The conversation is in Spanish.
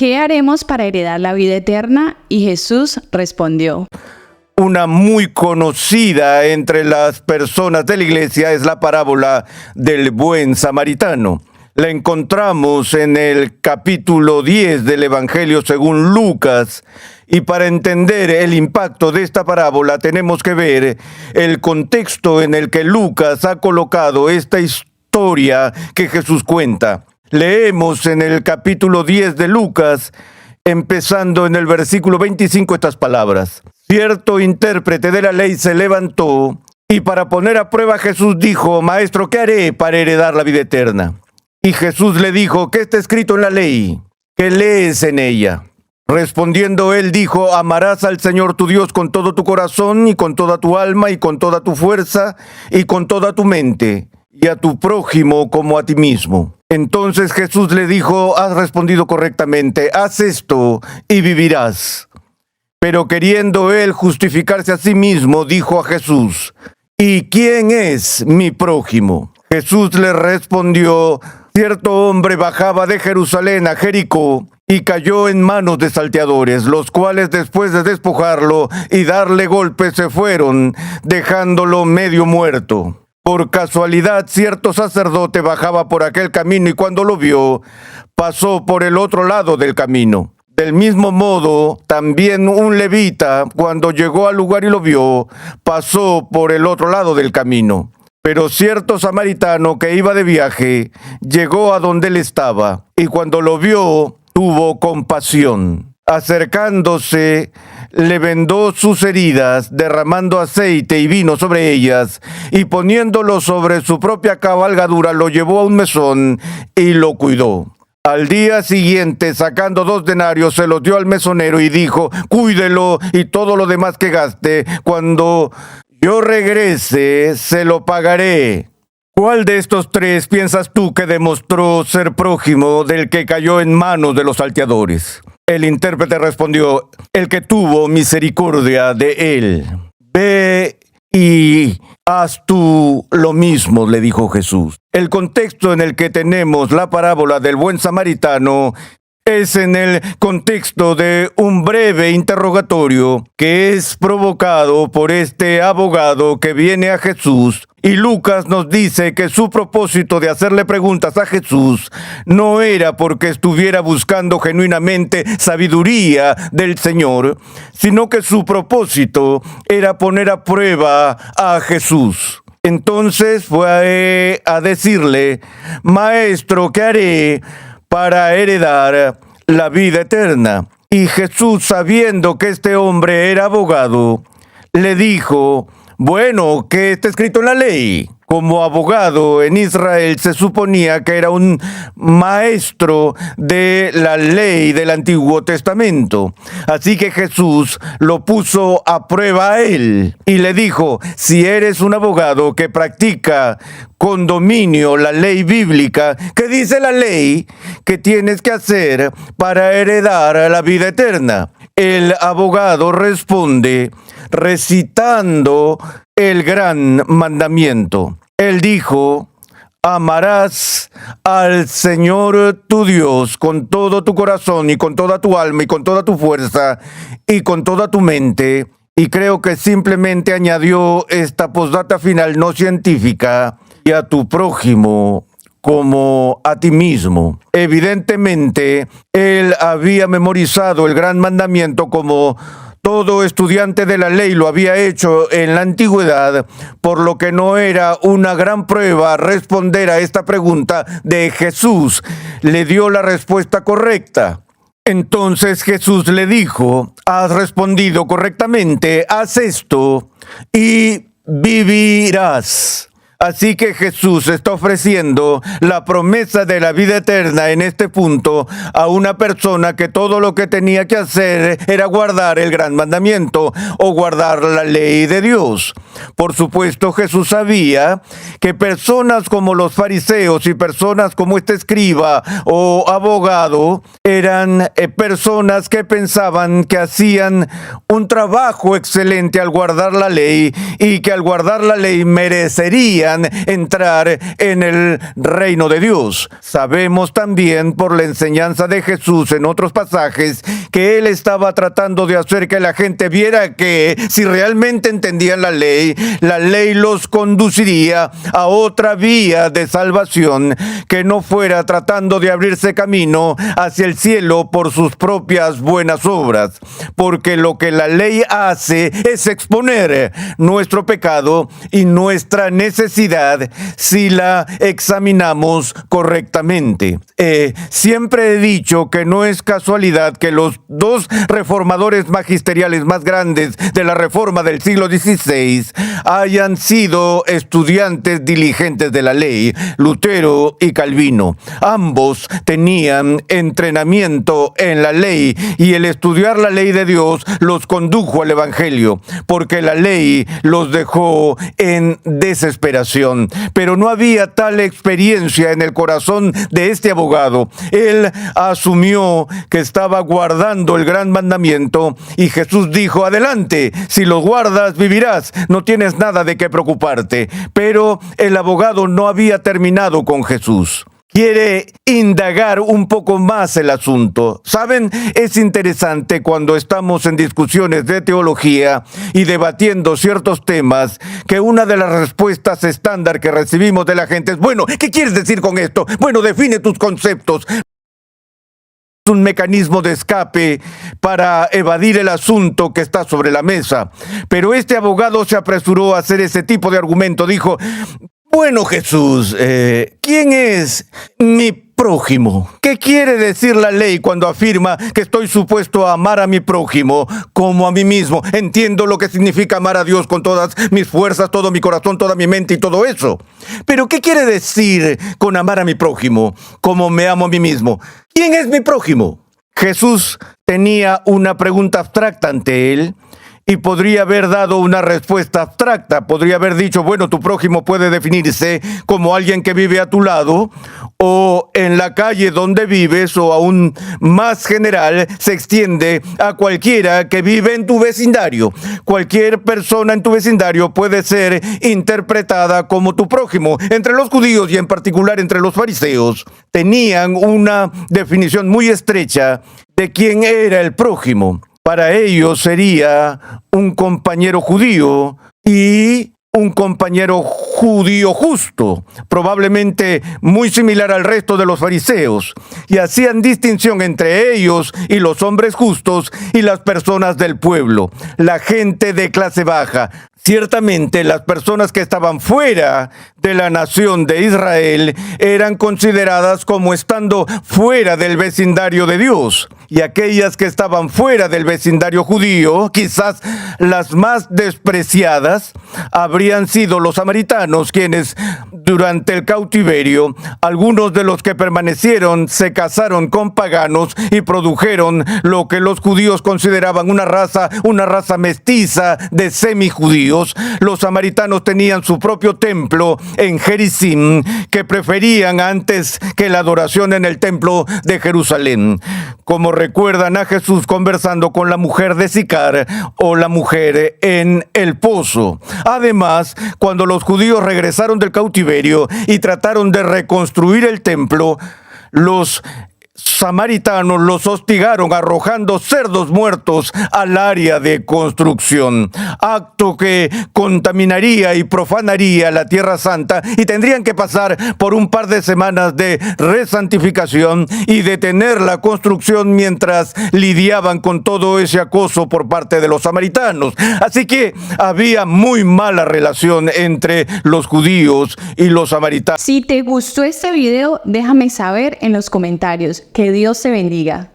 ¿qué haremos para heredar la vida eterna? Y Jesús respondió. Una muy conocida entre las personas de la iglesia es la parábola del buen samaritano. La encontramos en el capítulo 10 del Evangelio según Lucas. Y para entender el impacto de esta parábola tenemos que ver el contexto en el que Lucas ha colocado esta historia que Jesús cuenta. Leemos en el capítulo 10 de Lucas, empezando en el versículo 25, estas palabras. Cierto intérprete de la ley se levantó y para poner a prueba a Jesús dijo: Maestro, ¿qué haré para heredar la vida eterna? Y Jesús le dijo: ¿qué está escrito en la ley? ¿Qué lees en ella? Respondiendo él dijo: amarás al Señor tu Dios con todo tu corazón y con toda tu alma y con toda tu fuerza y con toda tu mente, y a tu prójimo como a ti mismo. Entonces Jesús le dijo: has respondido correctamente, haz esto y vivirás. Pero queriendo él justificarse a sí mismo, dijo a Jesús: ¿y quién es mi prójimo? Jesús le respondió: cierto hombre bajaba de Jerusalén a Jericó y cayó en manos de salteadores, los cuales después de despojarlo y darle golpes se fueron, dejándolo medio muerto. Por casualidad, cierto sacerdote bajaba por aquel camino y cuando lo vio, pasó por el otro lado del camino. Del mismo modo, también un levita, cuando llegó al lugar y lo vio, pasó por el otro lado del camino. Pero cierto samaritano que iba de viaje, llegó a donde él estaba, y cuando lo vio, tuvo compasión. Acercándose, le vendó sus heridas, derramando aceite y vino sobre ellas, y poniéndolo sobre su propia cabalgadura, lo llevó a un mesón y lo cuidó. Al día siguiente, sacando 2 denarios, se los dio al mesonero y dijo: cuídelo y todo lo demás que gaste, cuando yo regrese, se lo pagaré. ¿Cuál de estos 3 piensas tú que demostró ser prójimo del que cayó en manos de los salteadores? El intérprete respondió: el que tuvo misericordia de él. Ve y haz tú lo mismo, le dijo Jesús. El contexto en el que tenemos la parábola del buen samaritano es en el contexto de un breve interrogatorio que es provocado por este abogado que viene a Jesús, y Lucas nos dice que su propósito de hacerle preguntas a Jesús no era porque estuviera buscando genuinamente sabiduría del Señor, sino que su propósito era poner a prueba a Jesús. Entonces fue a decirle: Maestro, ¿qué haré para heredar la vida eterna? Y Jesús, sabiendo que este hombre era abogado, le dijo: bueno, ¿qué está escrito en la ley? Como abogado en Israel se suponía que era un maestro de la ley del Antiguo Testamento. Así que Jesús lo puso a prueba a él y le dijo: si eres un abogado que practica con dominio la ley bíblica, ¿qué dice la ley que tienes que hacer para heredar la vida eterna? El abogado responde recitando el gran mandamiento. Él dijo: amarás al Señor tu Dios con todo tu corazón y con toda tu alma y con toda tu fuerza y con toda tu mente. Y creo que simplemente añadió esta postdata final no científica: y a tu prójimo como a ti mismo. Evidentemente, él había memorizado el gran mandamiento como todo estudiante de la ley lo había hecho en la antigüedad, por lo que no era una gran prueba responder a esta pregunta de Jesús. Le dio la respuesta correcta. Entonces Jesús le dijo: has respondido correctamente, haz esto y vivirás. Así que Jesús está ofreciendo la promesa de la vida eterna en este punto a una persona que todo lo que tenía que hacer era guardar el gran mandamiento o guardar la ley de Dios. Por supuesto, Jesús sabía que personas como los fariseos y personas como este escriba o abogado eran personas que pensaban que hacían un trabajo excelente al guardar la ley y que al guardar la ley merecerían podían entrar en el reino de Dios. Sabemos también por la enseñanza de Jesús en otros pasajes que él estaba tratando de hacer que la gente viera que si realmente entendían la ley los conduciría a otra vía de salvación que no fuera tratando de abrirse camino hacia el cielo por sus propias buenas obras, porque lo que la ley hace es exponer nuestro pecado y nuestra necesidad si la examinamos correctamente. Siempre he dicho que no es casualidad que los dos reformadores magisteriales más grandes de la Reforma del siglo XVI hayan sido estudiantes diligentes de la ley, Lutero y Calvino. Ambos tenían entrenamiento en la ley y el estudiar la ley de Dios los condujo al Evangelio, porque la ley los dejó en desesperación. Pero no había tal experiencia en el corazón de este abogado. Él asumió que estaba guardando el gran mandamiento y Jesús dijo: adelante, si lo guardas vivirás, no tienes nada de qué preocuparte. Pero el abogado no había terminado con Jesús. Quiere indagar un poco más el asunto. ¿Saben? Es interesante cuando estamos en discusiones de teología y debatiendo ciertos temas que una de las respuestas estándar que recibimos de la gente es: bueno, ¿qué quieres decir con esto? Bueno, define tus conceptos. Un mecanismo de escape para evadir el asunto que está sobre la mesa. Pero este abogado se apresuró a hacer ese tipo de argumento. Dijo: bueno, Jesús, ¿quién es mi prójimo? ¿Qué quiere decir la ley cuando afirma que estoy supuesto a amar a mi prójimo como a mí mismo? Entiendo lo que significa amar a Dios con todas mis fuerzas, todo mi corazón, toda mi mente y todo eso. Pero ¿qué quiere decir con amar a mi prójimo como me amo a mí mismo? ¿Quién es mi prójimo? Jesús tenía una pregunta abstracta ante él y podría haber dado una respuesta abstracta. Podría haber dicho: bueno, tu prójimo puede definirse como alguien que vive a tu lado o en la calle donde vives, o aún más general, se extiende a cualquiera que vive en tu vecindario. Cualquier persona en tu vecindario puede ser interpretada como tu prójimo. Entre los judíos y en particular entre los fariseos tenían una definición muy estrecha de quién era el prójimo. Para ellos sería un compañero judío y un compañero judío justo, probablemente muy similar al resto de los fariseos, y hacían distinción entre ellos y los hombres justos y las personas del pueblo, la gente de clase baja. Ciertamente, las personas que estaban fuera de la nación de Israel eran consideradas como estando fuera del vecindario de Dios. Y aquellas que estaban fuera del vecindario judío, quizás las más despreciadas, habrían sido los samaritanos, quienes durante el cautiverio, algunos de los que permanecieron se casaron con paganos y produjeron lo que los judíos consideraban una raza mestiza de semijudíos. Los samaritanos tenían su propio templo en Gerizim, que preferían antes que la adoración en el templo de Jerusalén. Como recuerdan a Jesús conversando con la mujer de Sicar o la mujer en el pozo. Además, cuando los judíos regresaron del cautiverio y trataron de reconstruir el templo, los samaritanos los hostigaron arrojando cerdos muertos al área de construcción, acto que contaminaría y profanaría la Tierra Santa, y tendrían que pasar por un par de semanas de resantificación y detener la construcción mientras lidiaban con todo ese acoso por parte de los samaritanos. Así que había muy mala relación entre los judíos y los samaritanos. Si te gustó este video, déjame saber en los comentarios. Que Dios te bendiga.